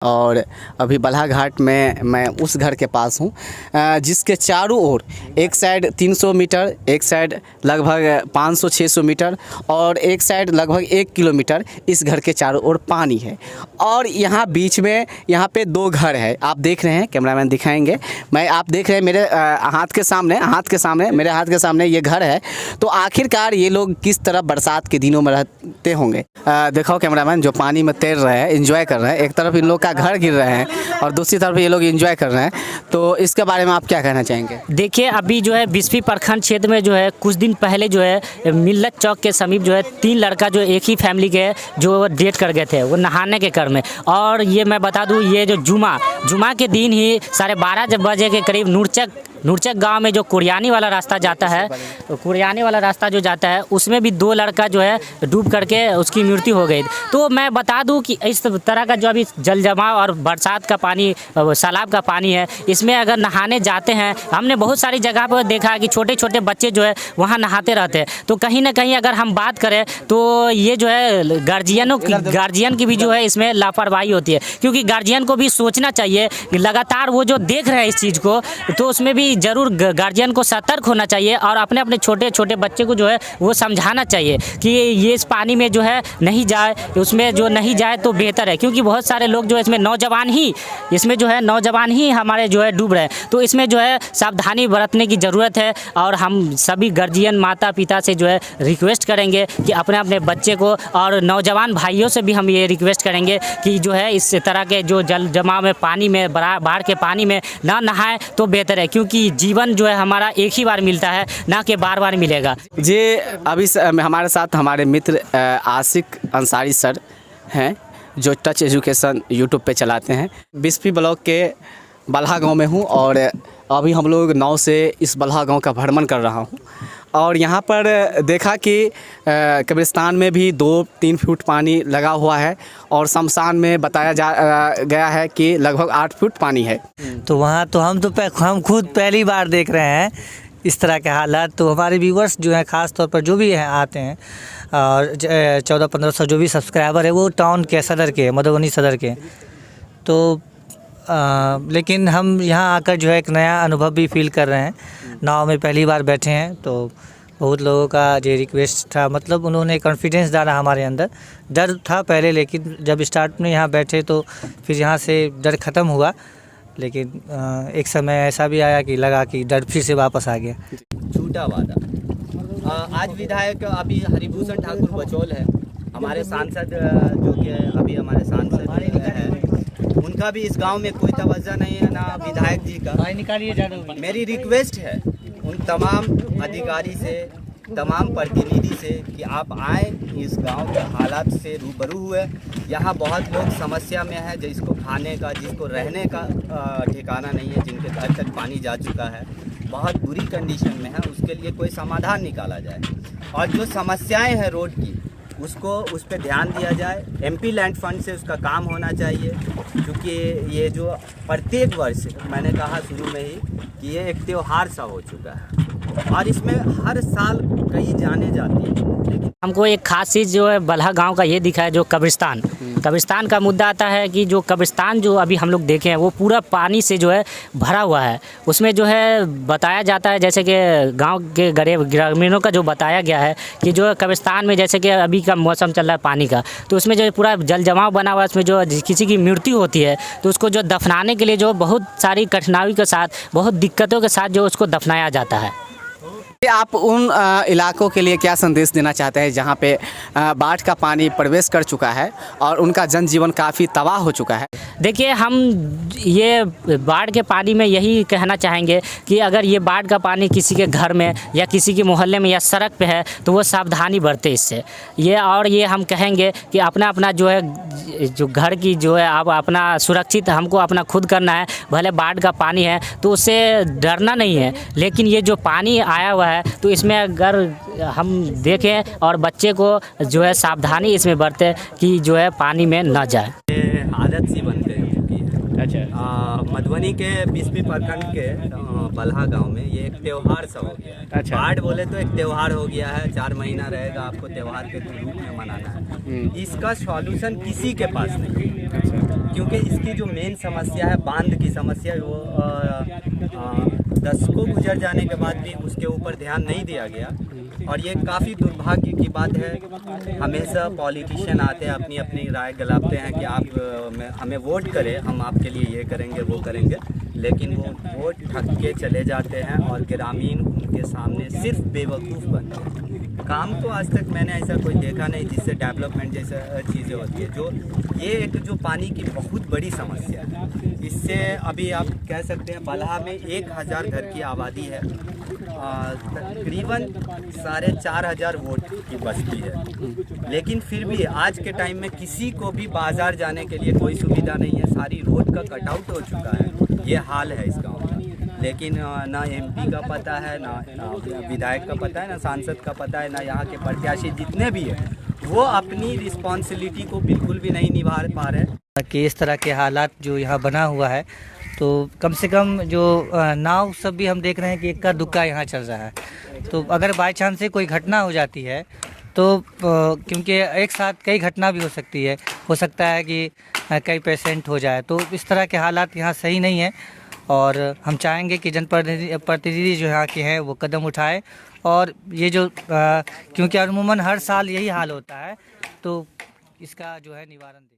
और अभी बल्हा घाट में मैं उस घर के पास हूँ जिसके चारों ओर एक साइड 300 मीटर, एक साइड लगभग 500-600 मीटर और एक साइड लगभग 1 किलोमीटर इस घर के चारों ओर पानी है। और यहाँ बीच में यहाँ पे 2 घर है, आप देख रहे हैं, कैमरामैन दिखाएंगे। आप देख रहे हैं मेरे हाथ के सामने ये घर है। तो आखिरकार ये लोग किस तरह बरसात के दिनों में रहते होंगे। देखो कैमरामैन जो पानी में तैर रहे हैं, एंजॉय कर रहे हैं। एक तरफ इन लोग का घर गिर रहे हैं और दूसरी तरफ ये लोग एंजॉय कर रहे हैं। तो इसके बारे में आप क्या कहना चाहेंगे? देखिए, अभी जो है बिस्फी प्रखंड क्षेत्र में जो है कुछ दिन पहले जो है मिल्लत चौक के समीप जो है 3 लड़का जो एक ही फैमिली के जो डेट कर गए थे वो नहाने के क्रम में। और ये मैं बता दूं, ये जो जुमा के दिन ही 12:30 बजे के करीब नूरचक गांव में जो कुरियानी वाला रास्ता जाता है, कुरियानी वाला रास्ता जो जाता है उसमें भी 2 लड़का जो है डूब करके उसकी मृत्यु हो गई। तो मैं बता दूं कि इस तरह का जो अभी जल जमाव और बरसात का पानी, सैलाब का पानी है, इसमें अगर नहाने जाते हैं, हमने बहुत सारी जगह पर देखा कि छोटे छोटे बच्चे जो है वहाँ नहाते रहते हैं। तो कहीं ना कहीं अगर हम बात करें तो ये जो है गार्जियन की भी जो है इसमें लापरवाही होती है, क्योंकि गार्जियन को भी सोचना चाहिए कि लगातार वो जो देख रहे हैं इस चीज़ को, तो उसमें भी जरूर गार्जियन को सतर्क होना चाहिए और अपने छोटे छोटे बच्चे को जो है वो समझाना चाहिए कि ये इस पानी में जो है नहीं जाए, उसमें जो नहीं जाए तो बेहतर है। क्योंकि बहुत सारे लोग जो है इसमें नौजवान ही हमारे जो है डूब रहे हैं। तो इसमें जो है सावधानी बरतने की ज़रूरत है और हम सभी गार्जियन माता पिता से जो है रिक्वेस्ट करेंगे कि अपने बच्चे को, और नौजवान भाइयों से भी हम ये रिक्वेस्ट करेंगे कि जो है इस तरह के जो जल जमाव में पानी में बाढ़ के पानी में ना नहाए तो बेहतर है, क्योंकि जीवन जो है हमारा एक ही बार मिलता है, ना कि बार बार मिलेगा। जी, अभी हमारे साथ हमारे मित्र आशिक अंसारी सर हैं जो टच एजुकेशन यूट्यूब पे चलाते हैं। बिस्फी ब्लॉक के बल्हा गांव में हूं और अभी हम लोग नाव से इस बल्हा गांव का भ्रमण कर रहा हूं और यहाँ पर देखा कि कब्रिस्तान में भी 2-3 फुट पानी लगा हुआ है और शमशान में बताया गया है कि लगभग 8 फुट पानी है। तो वहाँ तो हम खुद पहली बार देख रहे हैं इस तरह के हालात। तो हमारे व्यूवर्स जो हैं ख़ास तौर पर जो भी हैं आते हैं और 1400-1500 जो भी सब्सक्राइबर है वो टाउन के सदर के, मधुबनी सदर के। तो लेकिन हम यहाँ आकर जो है एक नया अनुभव भी फील कर रहे हैं। नाव में पहली बार बैठे हैं तो बहुत लोगों का ये रिक्वेस्ट था, मतलब उन्होंने कॉन्फिडेंस डाला हमारे अंदर। डर था पहले, लेकिन जब स्टार्ट में यहाँ बैठे तो फिर यहाँ से डर ख़त्म हुआ। लेकिन एक समय ऐसा भी आया कि लगा कि डर फिर से वापस आ गया। झूठा वादा। आज विधायक अभी हरिभूषण ठाकुर बचौल है, हमारे सांसद जो कि अभी हमारे सांसद हैं, उनका भी इस गांव में कोई तवज्जो नहीं है, ना विधायक जी का। मेरी रिक्वेस्ट है उन तमाम अधिकारी से, तमाम प्रतिनिधि से कि आप आए, इस गांव के हालात से रूबरू हुए। यहाँ बहुत लोग समस्या में है, जिसको खाने का, जिसको रहने का ठिकाना नहीं है, जिनके घर तक पानी जा चुका है, बहुत बुरी कंडीशन में है। उसके लिए कोई समाधान निकाला जाए और जो समस्याएं हैं रोड की उस पर ध्यान दिया जाए। एमपी लैंड फंड से उसका काम होना चाहिए, क्योंकि ये जो प्रत्येक वर्ष, मैंने कहा शुरू में ही कि ये एक त्यौहार सा हो चुका है और इसमें हर साल कई जाने जाती हैं। लेकिन हमको एक खास चीज़ जो है बल्हा गांव का ये दिखा है, जो कब्रिस्तान का मुद्दा आता है कि जो कब्रिस्तान जो अभी हम लोग देखे हैं वो पूरा पानी से जो है भरा हुआ है। उसमें जो है बताया जाता है, जैसे कि गांव के ग्रामीणों का जो बताया गया है कि जो कब्रिस्तान में, जैसे कि अभी का मौसम चल रहा है पानी का, तो उसमें जो पूरा जल जमाव बना हुआ है, उसमें जो किसी की मृत्यु होती है तो उसको जो दफनाने के लिए जो बहुत सारी कठिनाई के साथ, बहुत दिक्कतों के साथ जो उसको दफनाया जाता है। आप उन इलाकों के लिए क्या संदेश देना चाहते हैं जहां पे बाढ़ का पानी प्रवेश कर चुका है और उनका जनजीवन काफ़ी तबाह हो चुका है? देखिए, हम ये बाढ़ के पानी में यही कहना चाहेंगे कि अगर ये बाढ़ का पानी किसी के घर में या किसी के मोहल्ले में या सड़क पे है तो वो सावधानी बरते इससे। ये हम कहेंगे कि अपना जो है, जो घर की जो है, आप अपना सुरक्षित हमको अपना खुद करना है। भले बाढ़ का पानी है तो उससे डरना नहीं है, लेकिन ये जो पानी आया हुआ है तो इसमें अगर हम देखें और बच्चे को जो है सावधानी इसमें बरते कि जो है पानी में न जाए। आदत सी बन गई है। अच्छा, मधुबनी के बिस्फी प्रखंड के बल्हा गांव में ये एक त्यौहार सा हो गया है। अच्छा, बाढ़ बोले तो एक त्यौहार हो गया है, 4 महीना रहेगा, आपको त्यौहार के रूप में मनाना है। इसका सॉल्यूशन किसी के पास नहीं है। क्योंकि इसकी जो मेन समस्या है बांध की समस्या, वो दशकों गुजर जाने के बाद भी उसके ऊपर ध्यान नहीं दिया गया। और ये काफ़ी दुर्भाग्य की बात है। हमेशा पॉलिटिशियन आते हैं, अपनी अपनी राय गलाते हैं कि आप हमें वोट करें, हम आपके लिए ये करेंगे वो करेंगे, लेकिन वो वोट ठग के चले जाते हैं और ग्रामीण उनके सामने सिर्फ बेवकूफ़ बनते हैं। काम तो आज तक मैंने ऐसा कोई देखा नहीं जिससे डेवलपमेंट जैसा चीज़ें होती है। जो ये एक जो पानी की बहुत बड़ी समस्या है, इससे अभी आप कह सकते हैं बलहा में 1000 घर की आबादी है, तकरीबन 4500 वोट की बस्ती है, लेकिन फिर भी आज के टाइम में किसी को भी बाज़ार जाने के लिए कोई सुविधा नहीं है। सारी रोड का कटआउट हो चुका है, ये हाल है इस गाँव का। लेकिन ना एमपी का पता है, ना विधायक का पता है, ना सांसद का पता है, ना यहाँ के प्रत्याशी जितने भी हैं वो अपनी रिस्पॉन्सिबिलिटी को बिल्कुल भी नहीं निभा पा रहे। कि इस तरह के हालात जो यहाँ बना हुआ है, तो कम से कम जो नाव सब भी हम देख रहे हैं कि इक्का दुक्का यहाँ चल रहा है। तो अगर बाई चांस से कोई घटना हो जाती है तो क्योंकि एक साथ कई घटना भी हो सकती है, हो सकता है कि कई पेशेंट हो जाए, तो इस तरह के हालात यहाँ सही नहीं है। और हम चाहेंगे कि जनप्रतिनिधि जो यहाँ के हैं वो कदम उठाए और ये जो क्योंकि अमूमन हर साल यही हाल होता है, तो इसका जो है निवारण दें।